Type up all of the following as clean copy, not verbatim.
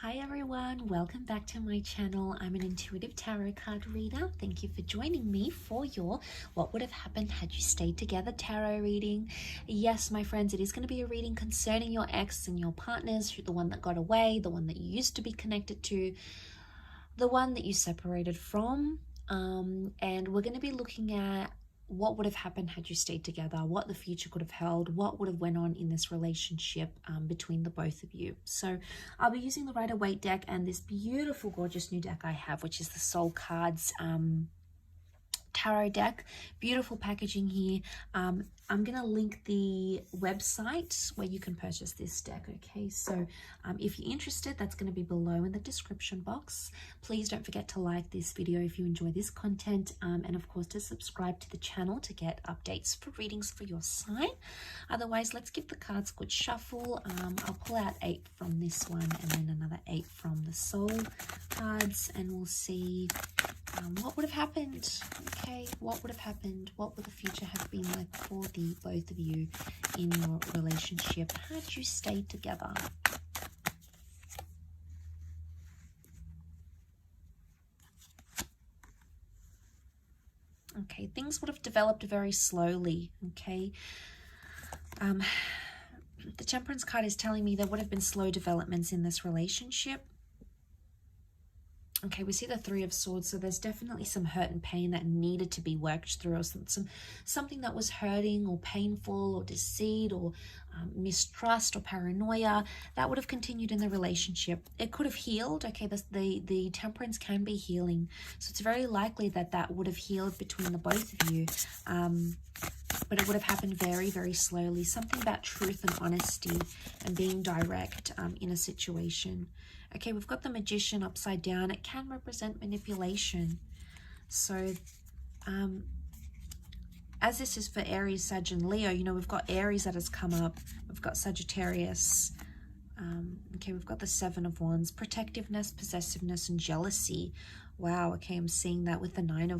Hi everyone, welcome back to my channel. I'm an intuitive tarot card reader. Thank you for joining me for your What Would Have Happened Had You Stayed Together tarot reading. Yes, my friends, it is going to be a reading concerning your ex and your partners, the one that got away, the one that you used to be connected to, the one that you separated from. And we're going to be looking at what would have happened had you stayed together, what the future could have held, what would have went on in this relationship between the both of you. So I'll be using the Rider-Waite deck and this beautiful, gorgeous new deck I have, which is the Soul Cards tarot deck. Beautiful packaging here. I'm gonna link the website where you can purchase this deck. Okay, so if you're interested, that's going to be below in the description box. Please don't forget to like this video if you enjoy this content, and of course to subscribe to the channel to get updates for readings for your sign. Otherwise, let's give the cards a good shuffle. I'll pull out 8 from this one and then another 8 from the Soul cards, and we'll see what would have happened. Okay, what would have happened? What would the future have been like for the both of you in your relationship had you stayed together? Okay, things would have developed very slowly. Okay, the Temperance card is telling me there would have been slow developments in this relationship. Okay, we see the Three of Swords, so there's definitely some hurt and pain that needed to be worked through, or something that was hurting or painful or deceit or mistrust or paranoia that would have continued in the relationship. It could have healed. Okay, the Temperance can be healing, so it's very likely that that would have healed between the both of you, but it would have happened very, very slowly. Something about truth and honesty and being direct in a situation. Okay, we've got the Magician upside down. It can represent manipulation. So, as this is for Aries, Sag, and Leo, you know, we've got Aries that has come up. We've got Sagittarius. Okay, we've got the Seven of Wands. Protectiveness, possessiveness, and jealousy. Wow, okay, I'm seeing that with the Nine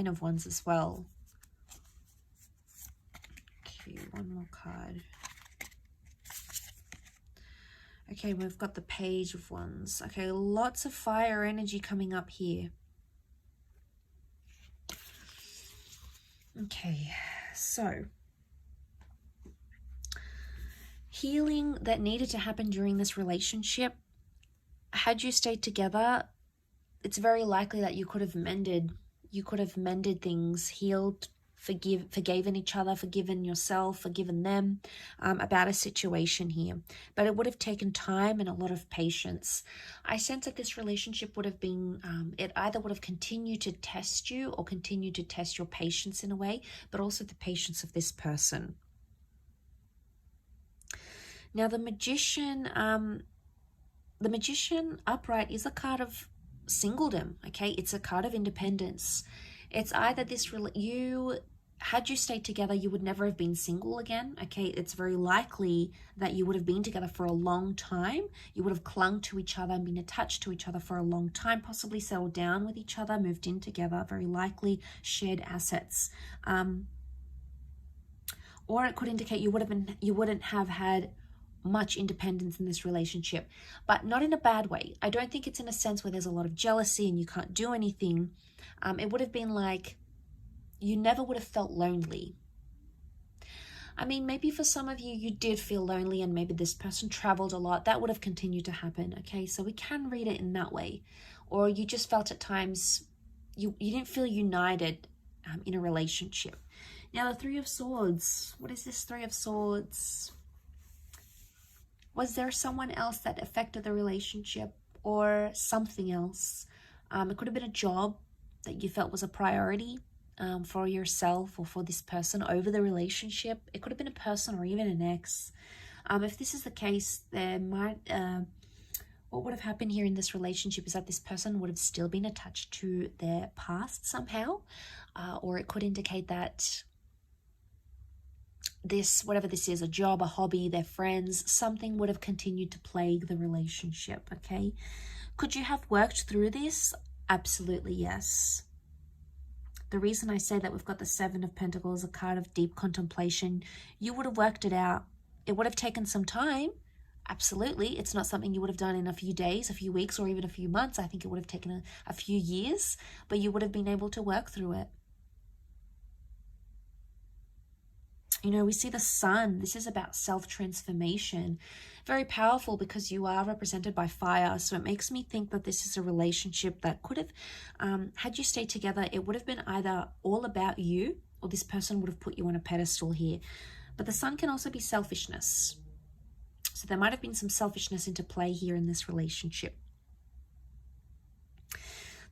of Wands as well. Okay, one more card. Okay, we've got the Page of Wands. Okay, lots of fire energy coming up here. Okay, so healing that needed to happen during this relationship. Had you stayed together, it's very likely that you could have mended things, healed, forgiven each other, forgiven yourself, forgiven them about a situation here. But it would have taken time and a lot of patience. I sense that this relationship would have been, it either would have continued to test you or continued to test your patience in a way, but also the patience of this person. Now the Magician upright is a card of singledom. Okay, it's a card of independence. It's either had you stayed together, you would never have been single again. Okay, it's very likely that you would have been together for a long time. You would have clung to each other and been attached to each other for a long time, possibly settled down with each other, moved in together, very likely shared assets. Or it could indicate you wouldn't have had much independence in this relationship, but not in a bad way. I don't think it's in a sense where there's a lot of jealousy and you can't do anything. It would have been like you never would have felt lonely. I mean, maybe for some of you, you did feel lonely and maybe this person traveled a lot. That would have continued to happen, okay? So we can read it in that way. Or you just felt at times you didn't feel united in a relationship. Now, the Three of Swords. What is this Three of Swords? Was there someone else that affected the relationship or something else? It could have been a job that you felt was a priority for yourself or for this person over the relationship. It could have been a person or even an ex. If this is the case, there might what would have happened here in this relationship is that this person would have still been attached to their past somehow, or it could indicate that whatever this is, a job, a hobby, their friends, something would have continued to plague the relationship. Okay, could you have worked through this? Absolutely yes. The reason I say that we've got the Seven of Pentacles, a card of deep contemplation, you would have worked it out. It would have taken some time, Absolutely, it's not something you would have done in a few days, a few weeks, or even a few months. I think it would have taken a few years, but you would have been able to work through it. You know, we see the sun. This is about self-transformation. Very powerful because you are represented by fire. So it makes me think that this is a relationship that could have, had you stayed together, it would have been either all about you or this person would have put you on a pedestal here. But the sun can also be selfishness. So there might have been some selfishness into play here in this relationship.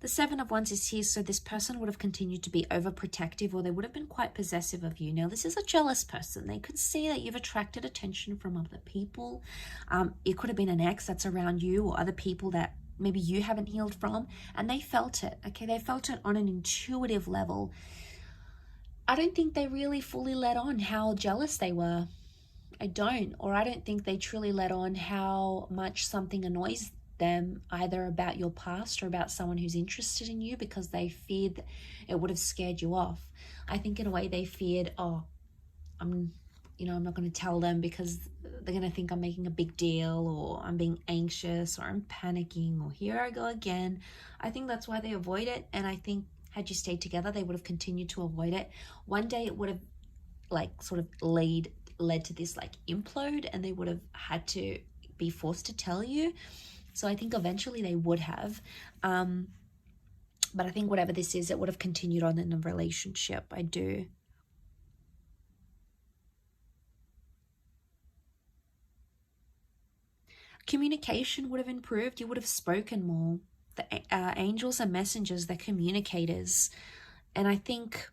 The Seven of Wands is here, so this person would have continued to be overprotective, or they would have been quite possessive of you. Now, this is a jealous person. They could see that you've attracted attention from other people. It could have been an ex that's around you or other people that maybe you haven't healed from, and they felt it, okay? They felt it on an intuitive level. I don't think they really fully let on how jealous they were. I don't think they truly let on how much something annoys them, either about your past or about someone who's interested in you, because they feared that it would have scared you off. I think in a way they feared, oh, I'm not going to tell them because they're going to think I'm making a big deal, or I'm being anxious, or I'm panicking, or here I go again. I think that's why they avoid it. And I think had you stayed together, they would have continued to avoid it. One day it would have sort of led to this implode, and they would have had to be forced to tell you. So I think eventually they would have, but I think whatever this is, it would have continued on in the relationship. I do. Communication would have improved. You would have spoken more. The angels are messengers, they're communicators. And I think,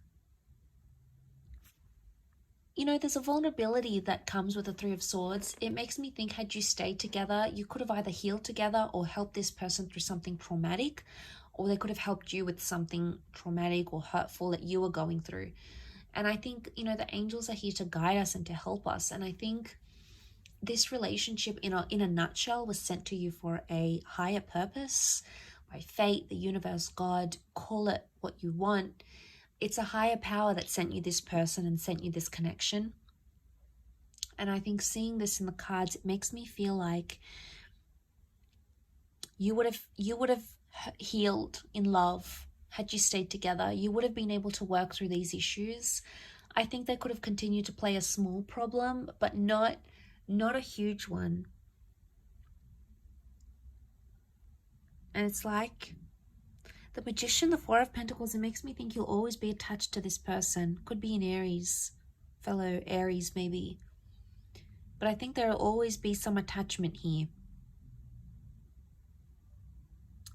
you know, there's a vulnerability that comes with the Three of Swords. It makes me think, had you stayed together, you could have either healed together or helped this person through something traumatic, or they could have helped you with something traumatic or hurtful that you were going through. And I think, you know, the angels are here to guide us and to help us. And I think this relationship in a nutshell was sent to you for a higher purpose, by fate, the universe, God, call it what you want. It's a higher power that sent you this person and sent you this connection. And I think seeing this in the cards, it makes me feel like you would have healed in love had you stayed together. You would have been able to work through these issues. I think they could have continued to play a small problem, but not a huge one. And it's like the Magician, the Four of Pentacles, it makes me think you'll always be attached to this person. Could be an Aries, fellow Aries maybe. But I think there will always be some attachment here.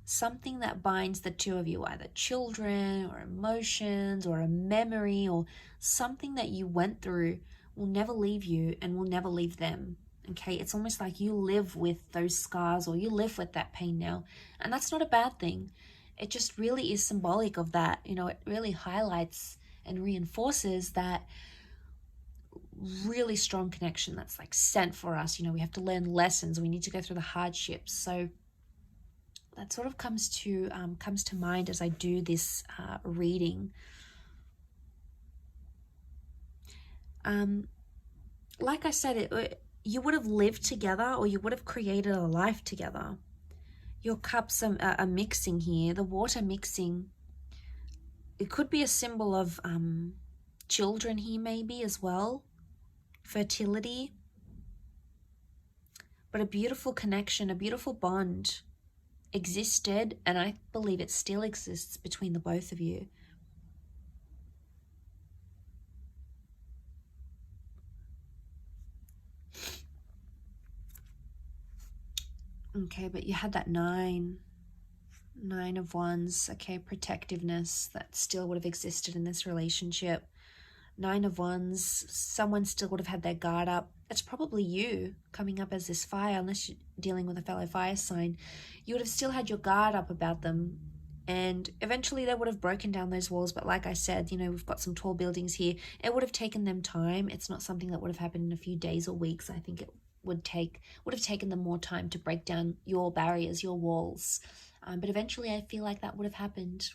Something that binds the two of you, either children or emotions or a memory or something that you went through will never leave you and will never leave them. Okay, it's almost like you live with those scars, or you live with that pain now. And that's not a bad thing. It just really is symbolic of that. You know, it really highlights and reinforces that really strong connection that's sent for us. You know, we have to learn lessons. We need to go through the hardships. So that sort of comes to mind as I do this reading. Like I said, you would have lived together, or you would have created a life together. Your cups are mixing here, the water mixing. It could be a symbol of children here maybe as well, fertility. But a beautiful connection, a beautiful bond existed, and I believe it still exists between the both of you. Okay, but you had that Nine of Wands, okay, protectiveness that still would have existed in this relationship. Nine of Wands, someone still would have had their guard up. It's probably you coming up as this fire, unless you're dealing with a fellow fire sign. You would have still had your guard up about them, and eventually they would have broken down those walls. But like I said, you know, we've got some tall buildings here. It would have taken them time. It's not something that would have happened in a few days or weeks. I think it would have taken them more time to break down your barriers, your walls. But eventually I feel like that would have happened.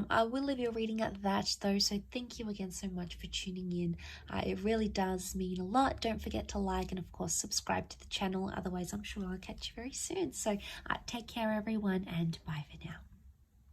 I will leave your reading at that though, so thank you again so much for tuning in. It really does mean a lot. Don't forget to like and of course subscribe to the channel, otherwise I'm sure I'll catch you very soon. So take care everyone, and bye for now.